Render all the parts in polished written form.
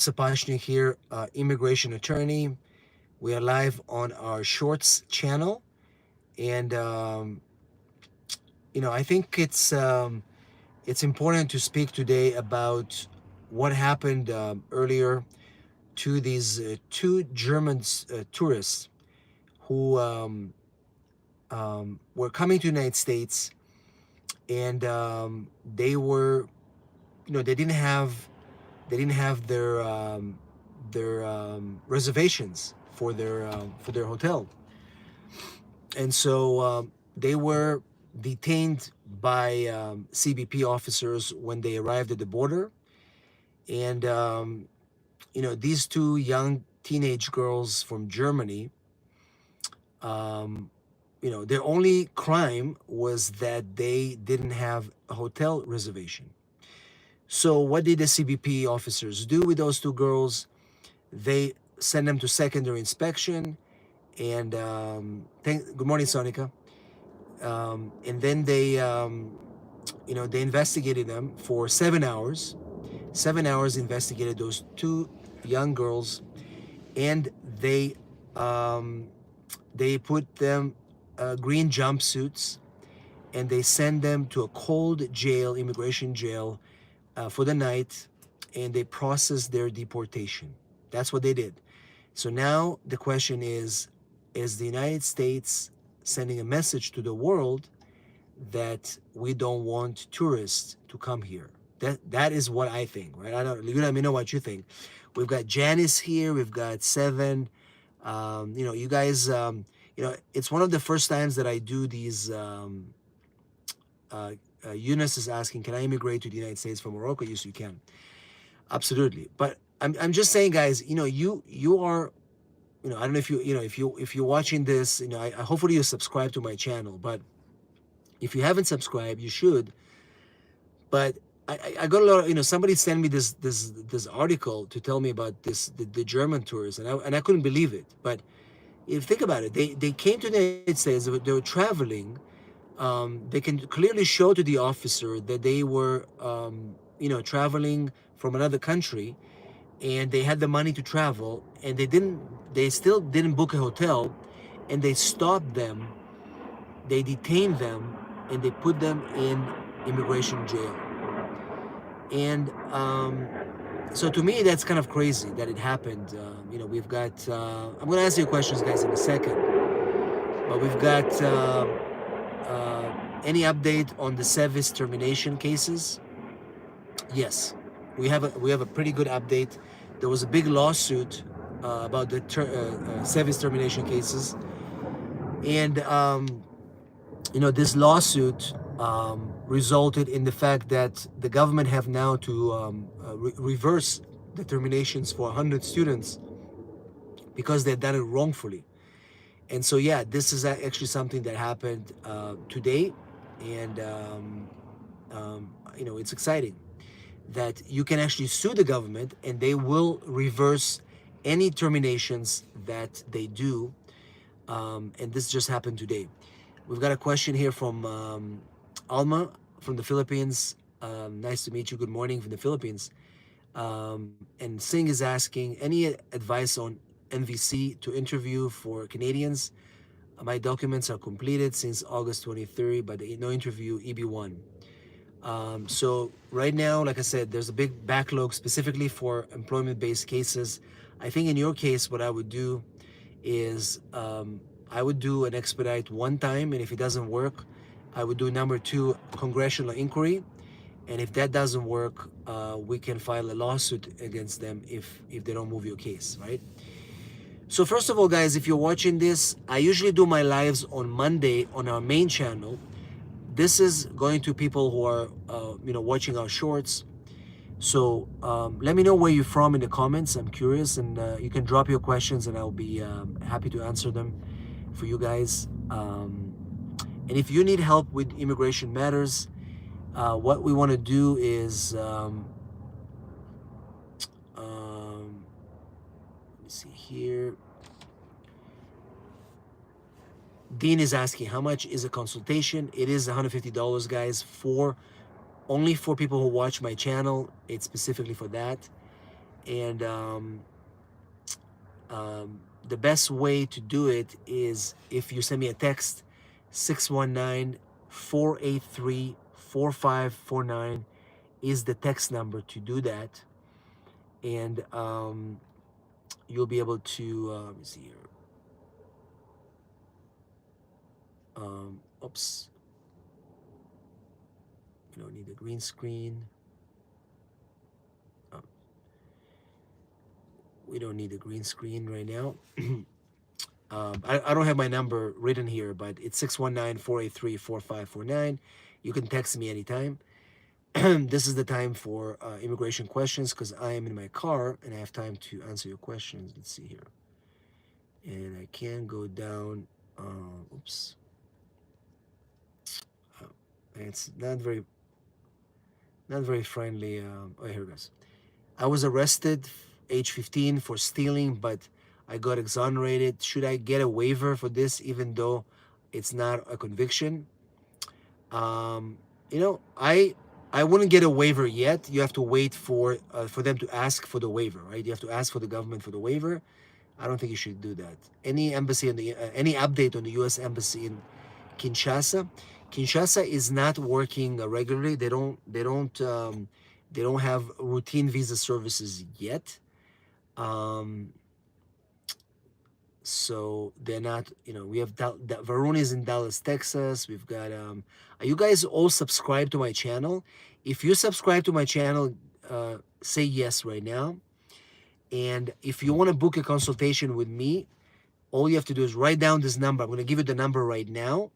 Sapochnick here, immigration attorney. We are live on our Shorts channel, and I think it's important to speak today about what happened earlier to these two German tourists who were coming to the United States, and they were, they didn't have their reservations for their hotel, and so they were detained by CBP officers when they arrived at the border, and these two young teenage girls from Germany, their only crime was that they didn't have a hotel reservation. So what did the CBP officers do with those two girls? They sent them to secondary inspection, and good morning, Sonica. And then they investigated them for 7 hours. 7 hours investigated those two young girls, and they put them green jumpsuits, and they sent them to a cold jail, immigration jail, for the night, and they processed their deportation. That's what they did. So now the question is the United States sending a message to the world that we don't want tourists to come here? That is what I think, right? I don't. You let me know what you think. We've got Janice here. We've got Seven. You guys. It's one of the first times that I do these. Eunice is asking, "Can I immigrate to the United States from Morocco?" Yes, you can. Absolutely. But I'm just saying, guys. You are. I don't know if you're watching this. I hopefully you subscribe to my channel. But if you haven't subscribed, you should. But I got a lot of, somebody sent me this article to tell me about the German tourists, and I couldn't believe it. But if you think about it, they came to the United States, they were traveling. They can clearly show to the officer that they were traveling from another country, and they had the money to travel, and they still didn't book a hotel, and they stopped them, they detained them, and they put them in immigration jail. And so to me, that's kind of crazy that it happened. We've got, I'm going to ask you questions, guys, in a second. But we've got any update on the service termination cases? Yes, we have a pretty good update. There was a big lawsuit about the service termination cases. And, this lawsuit resulted in the fact that the government have now to reverse the terminations for 100 students because they've done it wrongfully. And so, yeah, this is actually something that happened today. And, it's exciting that you can actually sue the government and they will reverse any terminations that they do. And this just happened today. We've got a question here from Alma from the Philippines. Nice to meet you. Good morning from the Philippines. And Singh is asking, any advice on NVC to interview for Canadians? My documents are completed since August 23rd, but no interview, EB1. So right now, like I said, there's a big backlog specifically for employment-based cases. I think in your case, what I would do is I would do an expedite one time, and if it doesn't work, I would do number 2, congressional inquiry. And if that doesn't work, we can file a lawsuit against them if they don't move your case, right? So first of all, guys, if you're watching this, I usually do my lives on Monday on our main channel. This is going to people who are, watching our shorts. So let me know where you're from in the comments. I'm curious, and you can drop your questions, and I'll be happy to answer them for you guys. And if you need help with immigration matters, what we want to do is, let me see here. Dean is asking, how much is a consultation? It is $150, guys, only for people who watch my channel. It's specifically for that. And the best way to do it is if you send me a text, 619-483-4549 is the text number to do that. And you'll be able to, let me see here. Oops. You don't need a green screen. Oh, we don't need a green screen right now. I don't have my number written here, but it's 619-483-4549. You can text me anytime. This is the time for immigration questions because I am in my car and I have time to answer your questions. Let's see here. And I can go down. Oops. It's not very friendly. Oh, here it goes. I was arrested age 15 for stealing, but I got exonerated. Should I get a waiver for this even though it's not a conviction? You know, I wouldn't get a waiver yet. You have to wait for them to ask for the waiver, right? You have to ask for the government for the waiver. I don't think you should do that. Any embassy in the any update on the U.S. embassy in Kinshasa? Kinshasa is not working regularly. They don't have routine visa services yet. So they're not, you know, we have Varun is in Dallas, Texas. We've got are you guys all subscribed to my channel? If you subscribe to my channel, say yes right now. And if you want to book a consultation with me, all you have to do is write down this number. I'm going to give you the number right now.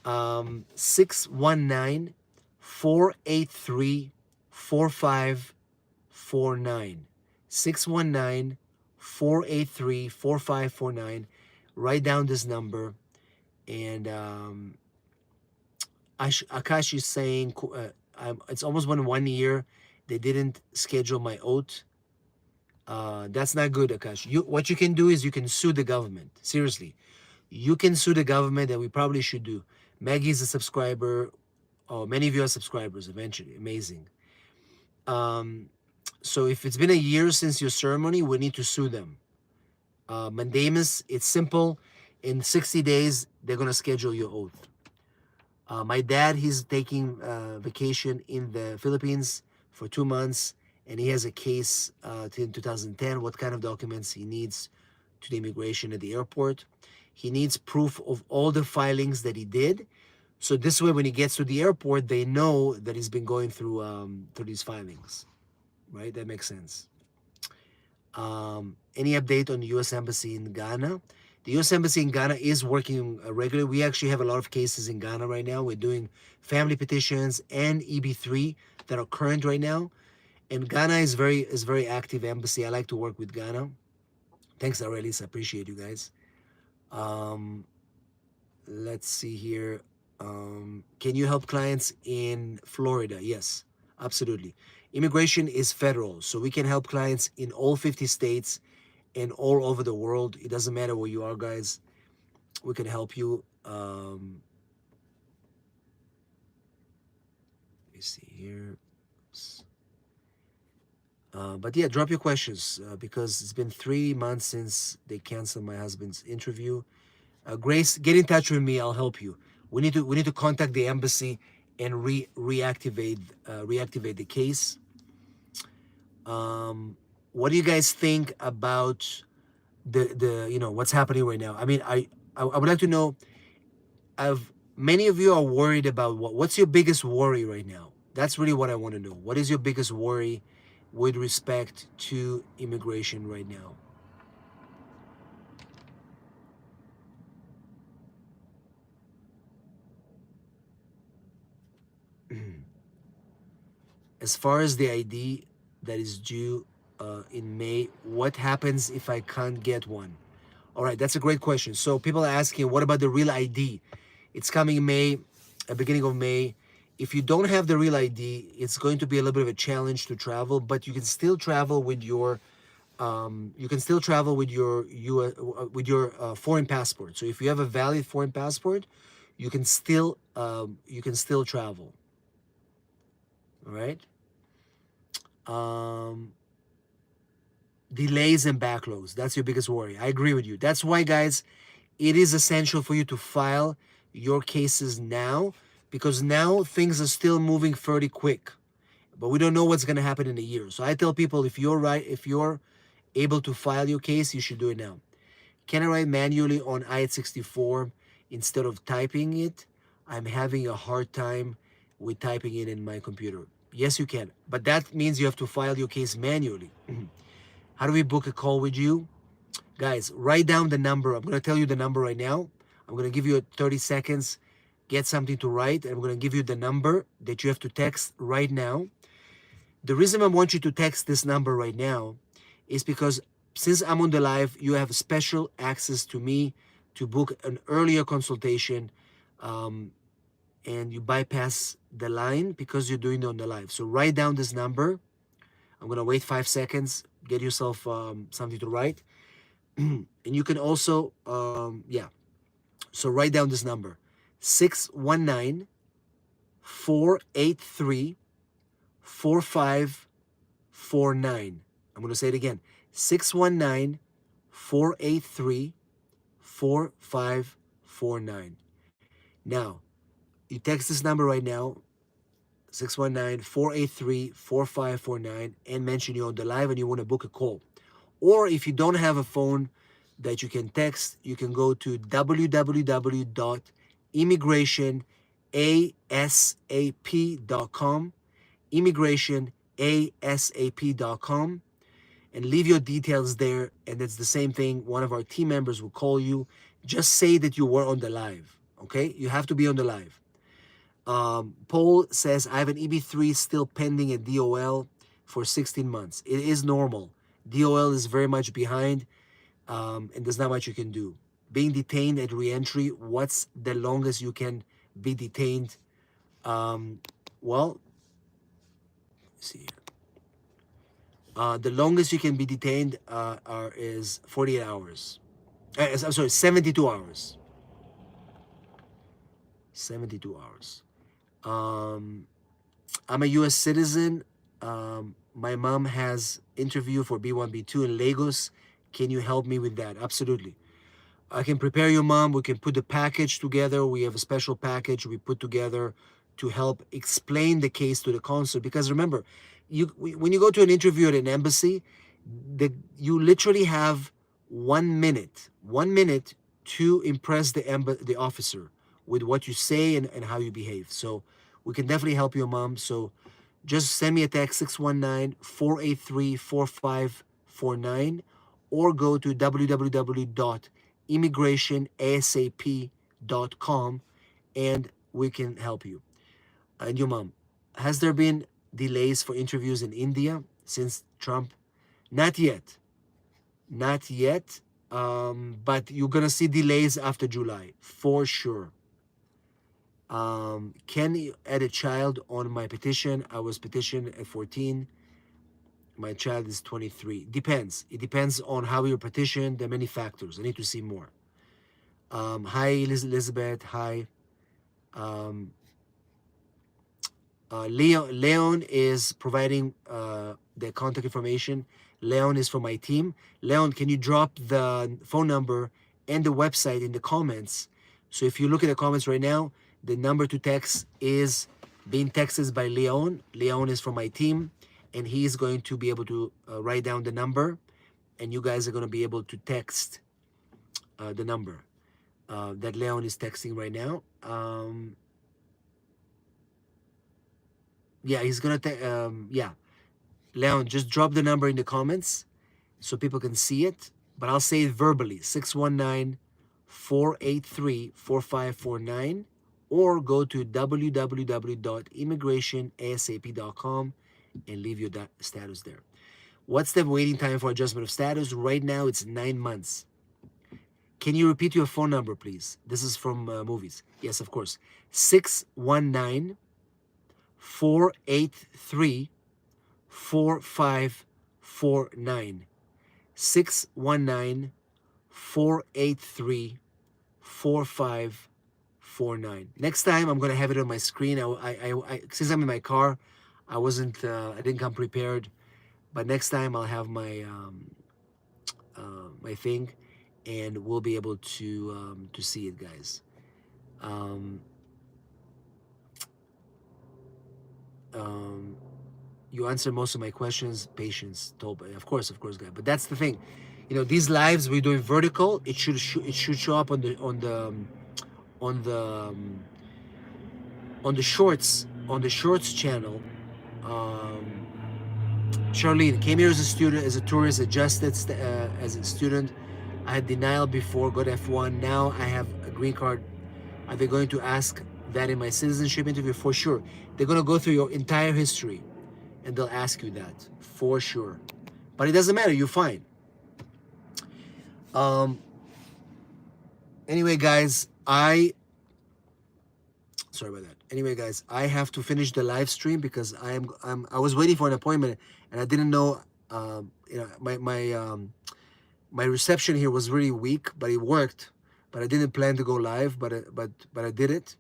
619 483 4549. 619 483 4549. Write down this number. And Akash is saying it's almost been 1 year. They didn't schedule my oath. That's not good, Akash. What you can do is you can sue the government. Seriously. You can sue the government, and we probably should do. Maggie's a subscriber. Oh, many of you are subscribers eventually. Amazing. So if it's been a year since your ceremony, we need to sue them. Mandamus, it's simple. In 60 days, they're going to schedule your oath. My dad, he's taking vacation in the Philippines for 2 months, and he has a case in 2010, what kind of documents he needs to the immigration at the airport. He needs proof of all the filings that he did. So this way, when he gets to the airport, they know that he's been going through these filings, right? That makes sense. Any update on the U.S. Embassy in Ghana? The U.S. Embassy in Ghana is working regularly. We actually have a lot of cases in Ghana right now. We're doing family petitions and EB3 that are current right now. And Ghana is very active embassy. I like to work with Ghana. Thanks, Aurelis. I appreciate you guys. Let's see here. Can you help clients in Florida? Yes, absolutely. Immigration is federal, so we can help clients in all 50 states and all over the world. It doesn't matter where you are, guys. We can help you. Let me see here. But yeah, drop your questions because it's been 3 months since they canceled my husband's interview. Grace, get in touch with me. I'll help you. We need to contact the embassy and reactivate the case. What do you guys think about the you know what's happening right now? I mean, I would like to know. Many of you are worried about what's your biggest worry right now? That's really what I want to know. What is your biggest worry with respect to immigration right now? As far as the ID that is due in May, what happens if I can't get one? All right, that's a great question. So people are asking, what about the real ID? It's coming in May, beginning of May. If you don't have the real ID, it's going to be a little bit of a challenge to travel, but you can still travel with your foreign passport. So if you have a valid foreign passport, you can still travel. All right. Delays and backlogs. That's your biggest worry. I agree with you. That's why, guys, it is essential for you to file your cases now, because now things are still moving fairly quick. But we don't know what's going to happen in a year. So I tell people, if you're able to file your case, you should do it now. Can I write manually on I-64 instead of typing it? I'm having a hard time with typing it in my computer. Yes, you can. But that means you have to file your case manually. How do we book a call with you? Guys, write down the number. I'm going to tell you the number right now. I'm going to give you 30 seconds. Get something to write. And I'm going to give you the number that you have to text right now. The reason I want you to text this number right now is because since I'm on the live, you have special access to me to book an earlier consultation, and you bypass the line because you're doing it on the live. So write down this number. I'm going to wait 5 seconds. Get yourself something to write. And you can also, so write down this number, 619-483-4549. I'm going to say it again, 619-483-4549. Now, you text this number right now, 619-483-4549, and mention you're on the live and you want to book a call. Or if you don't have a phone that you can text, you can go to www.immigrationasap.com, immigrationasap.com, and leave your details there. And it's the same thing. One of our team members will call you. Just say that you were on the live, okay? You have to be on the live. Paul says, I have an EB3 still pending at DOL for 16 months. It is normal. DOL is very much behind, and there's not much you can do. Being detained at reentry, what's the longest you can be detained? Well, let's see here. The longest you can be detained is 48 hours. I'm sorry, 72 hours. 72 hours. I'm a U.S. citizen. My mom has interview for B1, B2 in Lagos. Can you help me with that? Absolutely. I can prepare your mom. We can put the package together. We have a special package we put together to help explain the case to the consul. Because remember, when you go to an interview at an embassy, you literally have 1 minute to impress the officer with what you say and how you behave. So we can definitely help your mom. So just send me a text, 619-483-4549, or go to www.immigrationasap.com and we can help you. And your mom, has there been delays for interviews in India since Trump? Not yet. Not yet. But you're going to see delays after July, for sure. Can you add a child on my petition? I was petitioned at 14. My child is 23. Depends. It depends on how you're petitioned. There are many factors. I need to see more. Hi, Elizabeth. Hi. Leon is providing the contact information. Leon is from my team. Leon, can you drop the phone number and the website in the comments? So if you look at the comments right now, the number to text is being texted by Leon. Leon is from my team, and he is going to be able to write down the number, and you guys are going to be able to text the number that Leon is texting right now. Yeah, he's going to, yeah. Leon, just drop the number in the comments so people can see it, but I'll say it verbally, 619-483-4549. Or go to www.immigrationasap.com and leave your status there. What's the waiting time for adjustment of status? Right now, it's 9 months. Can you repeat your phone number, please? This is from movies. Yes, of course. 619-483-4549. 619-483-4549. Next time, I'm gonna have it on my screen. Since I'm in my car, I didn't come prepared. But next time, I'll have my my thing, and we'll be able to see it, guys. Um, um, you answer most of my questions. Patience, told, of course, guys. But that's the thing, these lives we're doing vertical. It should show up on the um, on the shorts channel. Um, Charlene came here as a student, as a tourist, adjusted as a student. I had denial before, got F1. Now I have a green card. Are they going to ask that in my citizenship interview? For sure. They're going to go through your entire history and they'll ask you that for sure. But it doesn't matter. You're fine. Um, anyway, guys, sorry about that. Anyway, guys, I have to finish the live stream because I was waiting for an appointment and I didn't know. My reception here was really weak, but it worked. But I didn't plan to go live, but I did it.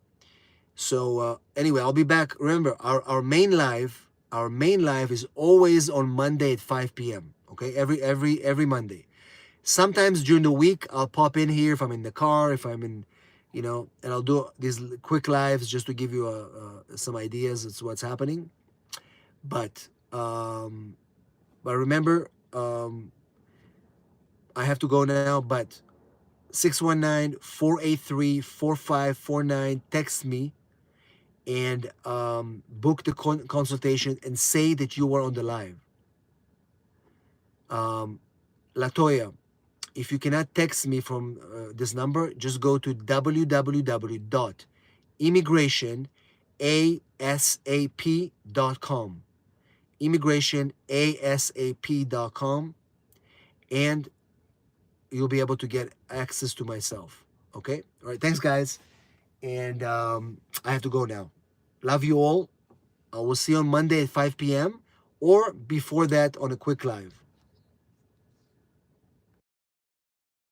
So anyway, I'll be back. Remember, our main live is always on Monday at 5 p.m. Okay, every Monday. Sometimes during the week, I'll pop in here if I'm in the car, if I'm in, and I'll do these quick lives just to give you some ideas as to what's happening. But remember, I have to go now. But 619-483-4549. Text me and book the consultation and say that you were on the live. Latoya, if you cannot text me from this number, just go to www.immigrationasap.com. immigrationasap.com, and you'll be able to get access to myself. Okay? All right. Thanks, guys. And I have to go now. Love you all. I will see you on Monday at 5 p.m. or before that on a quick live.